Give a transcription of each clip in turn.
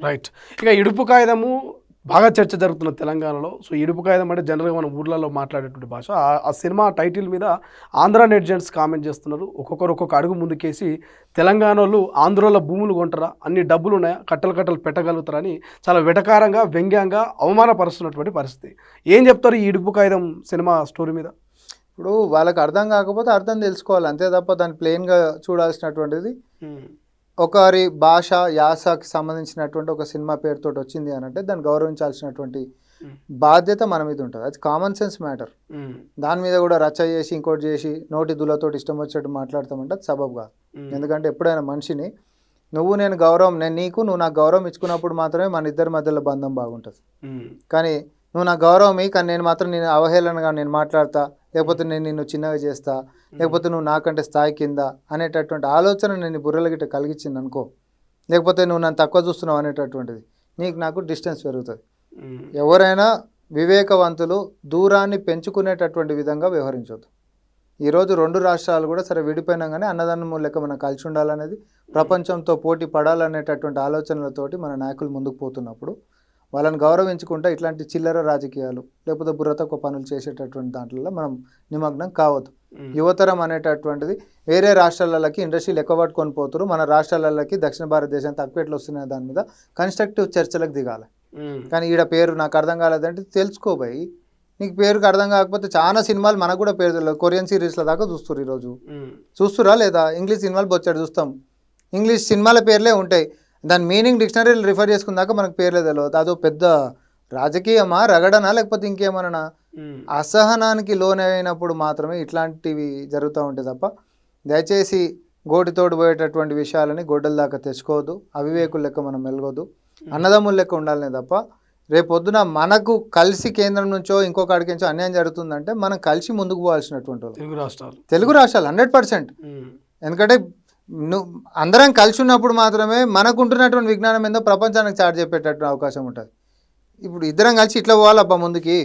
Right. ఇక ఇడుపు కాగితము బాగా చర్చ జరుగుతున్న తెలంగాణలో. సో, ఇడుపు కాగితం అంటే జనరల్‌గా మనం ఊర్లలో మాట్లాడేటువంటి భాష. ఆ సినిమా టైటిల్ మీద ఆంధ్ర నెటిజన్స్ కామెంట్ చేస్తున్నారు. ఒక్కొక్కరు ఒక్కొక్క అడుగు ముందుకేసి తెలంగాణోళ్ళు ఆంధ్రోళ్ళ భూములు కొంటారా? అన్ని డబ్బులున్నాయా? కట్టలు కట్టలు పెట్టగలుగుతారా? అని చాలా వెటకారంగా, వ్యంగ్యంగా అవమానపరుస్తున్నటువంటి పరిస్థితి. ఏం చెప్తారు ఈ ఇడుపు కాగితం సినిమా స్టోరీ మీద? ఇప్పుడు వాళ్ళకి అర్థం కాకపోతే అర్థం తెలుసుకోవాలి. అంతే తప్ప దాన్ని ప్లెయిన్‌గా చూడాల్సినటువంటిది హ్మ్. ఒకరి భాష, యాసకి సంబంధించినటువంటి ఒక సినిమా పేరుతోటి వచ్చింది అనంటే దాన్ని గౌరవించాల్సినటువంటి హ్మ్. బాధ్యత మన మీద ఉంటుంది. అది కామన్ సెన్స్ మ్యాటర్. హ్మ్. దాని మీద కూడా రచ్చ చేసి, ఇంకోటి చేసి, నోటి దులతోటి ఇష్టం వచ్చినట్టు మాట్లాడతామంటే అది సబబు కాదు. హ్మ్. ఎందుకంటే ఎప్పుడైనా మనిషిని నేను నీకు, నువ్వు నాకు గౌరవం ఇచ్చుకున్నప్పుడు మాత్రమే మన ఇద్దరి మధ్యలో బంధం బాగుంటుంది. హ్మ్. కానీ నువ్వు నాకు గౌరవం ఇయ్యి, కానీ నేను మాత్రం నేను అవహేళనగా నేను మాట్లాడతా, లేకపోతే నేను నిన్ను చిన్నగా చేస్తా, లేకపోతే నువ్వు నాకంటే స్థాయి కింద అనేటటువంటి ఆలోచన నేను బుర్రల గిట్ట కలిగించింది అనుకో, లేకపోతే నువ్వు నన్ను తక్కువ చూస్తున్నావు అనేటటువంటిది, నీకు నాకు డిస్టెన్స్ పెరుగుతుంది. హ్మ్. ఎవరైనా వివేకవంతులు దూరాన్ని పెంచుకునేటటువంటి విధంగా వ్యవహరించవద్దు. ఈరోజు 2 రాష్ట్రాలు కూడా సరే విడిపోయినా కానీ అన్నదమ్ముల లెక్క మనం కలిసి ఉండాలనేది, ప్రపంచంతో పోటీ పడాలనేటటువంటి ఆలోచనలతోటి మన నాయకులు ముందుకు పోతున్నప్పుడు వాళ్ళని గౌరవించుకుంటే ఇట్లాంటి చిల్లర రాజకీయాలు లేకపోతే బుర్ర తక్కువ పనులు చేసేటటువంటి దాంట్లో మనం నిమగ్నం కావద్దు. యువతరం అనేటటువంటిది వేరే రాష్ట్రాలకి ఇండస్ట్రీలు ఎక్కువ పట్టుకొని పోతారు, మన రాష్ట్రాలకి దక్షిణ భారతదేశం తక్కువ ఎట్లా వస్తున్నాయి దాని మీద కన్స్ట్రక్టివ్ చర్చలకు దిగాలి. కానీ ఈడ పేరు నాకు అర్థం కాలేదంటే తెలుసుకోబోయి, నీకు పేరుకి అర్థం కాకపోతే చాలా సినిమాలు మనకు కూడా పేరు తెలియదు. కొరియన్ సిరీస్ల దాకా చూస్తారు. ఈరోజు చూస్తురా లేదా? ఇంగ్లీష్ సినిమాలు బొచ్చాడు చూస్తాం, ఇంగ్లీష్ సినిమాల పేర్లే ఉంటాయి, దాని మీనింగ్ డిక్షనరీలు రిఫర్ చేసుకున్నాక మనకు పేర్లే తెలియదు. అదో పెద్ద రాజకీయమా, రగడనా, లేకపోతే ఇంకేమన్నా? అసహనానికి లోనైనప్పుడు మాత్రమే ఇట్లాంటివి జరుగుతూ ఉంటాయి తప్ప దయచేసి గోటితోడు పోయేటటువంటి విషయాలని గొడ్డల దాకా తెచ్చుకోవద్దు. అవివేకుల లెక్క మనం మెలగొద్దు. అన్నదమ్ముల లెక్క ఉండాలనే తప్ప రేపొద్దున మనకు కలిసి కేంద్రం నుంచో ఇంకొక అడిగించో అన్యాయం జరుగుతుందంటే మనం కలిసి ముందుకు పోవాల్సినటువంటి వాళ్ళు తెలుగు రాష్ట్రాలు 100%. ఎందుకంటే అందరం కలిసి ఉన్నప్పుడు మాత్రమే మనకుంటున్నటువంటి విజ్ఞానం ఏందో ప్రపంచానికి చాటి చెప్పేటట్టు అవకాశం ఉంటుంది. ఇప్పుడు ఇద్దరం కలిసి ఇట్లా పోవాలబ్బా ముందుకి,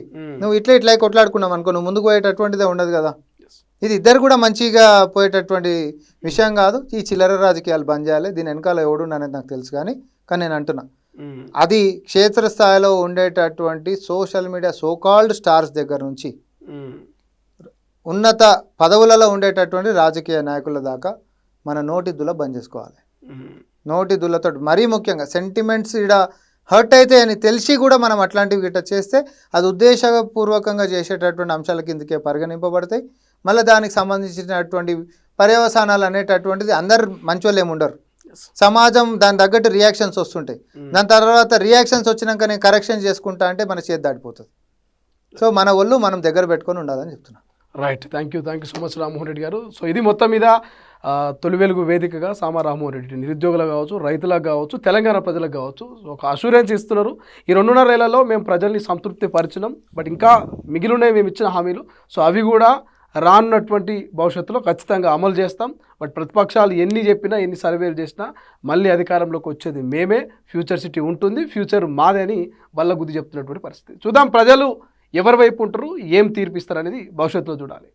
నువ్వు ఇట్లా కొట్లాడుకున్నావు అనుకో, నువ్వు ముందుకు పోయేటటువంటిదే ఉండదు కదా. ఇది ఇద్దరు కూడా మంచిగా పోయేటటువంటి విషయం కాదు. ఈ చిల్లర రాజకీయాలు బంద్ చేయాలి. దీని వెనకాల ఎవడుండు అనేది నాకు తెలుసు, కానీ నేను అంటున్నా అది క్షేత్రస్థాయిలో ఉండేటటువంటి సోషల్ మీడియా సోకాల్డ్ స్టార్స్ దగ్గర నుంచి ఉన్నత పదవులలో ఉండేటటువంటి రాజకీయ నాయకుల దాకా మన నోటి దుల బంద్ చేసుకోవాలి. నోటి దులతో మరీ ముఖ్యంగా సెంటిమెంట్స్ ఇక్కడ హర్ట్ అయితే అని తెలిసి కూడా మనం అట్లాంటివి గిట్ట చేస్తే అది ఉద్దేశపూర్వకంగా చేసేటటువంటి అంశాల కిందకే పరిగణింపబడతాయి. మళ్ళీ దానికి సంబంధించినటువంటి పర్యవసానాలు అనేటటువంటిది అందరు మంచి వాళ్ళు ఏముండరు. సమాజం దాని తగ్గట్టు రియాక్షన్స్ వస్తుంటాయి. దాని తర్వాత రియాక్షన్స్ వచ్చినాక నేను కరెక్షన్ చేసుకుంటా అంటే మన చేతి దాటిపోతుంది. సో మన ఒళ్ళు మనం దగ్గర పెట్టుకొని ఉండాలని చెప్తున్నాను. Right. Thank you so much Rammohan Reddy గారు. సో ఇది మొత్తం మీద తొలి వెలుగు వేదికగా సామా రామ్మోహన్ రెడ్డి నిరుద్యోగులకు కావచ్చు, రైతులకు కావచ్చు, తెలంగాణ ప్రజలకు కావచ్చు ఒక అష్యూరెన్స్ ఇస్తున్నారు. ఈ 2.5 ఏళ్లలో మేము ప్రజల్ని సంతృప్తి పరిచినాం, బట్ ఇంకా మిగిలినవి మేము ఇచ్చిన హామీలు, సో అవి కూడా రానున్నటువంటి భవిష్యత్తులో ఖచ్చితంగా అమలు చేస్తాం. బట్ ప్రతిపక్షాలు ఎన్ని చెప్పినా, ఎన్ని సర్వేలు చేసినా మళ్ళీ అధికారంలోకి వచ్చేది మేమే, ఫ్యూచర్ సిటీ ఉంటుంది, ఫ్యూచర్ మాదే అని బల్ల గుద్ది చెప్తున్నటువంటి పరిస్థితి. చూద్దాం ప్రజలు ఎవరి వైపు ఉంటారు, ఏం తీర్పిస్తారు అనేది భవిష్యత్తులో చూడాలి.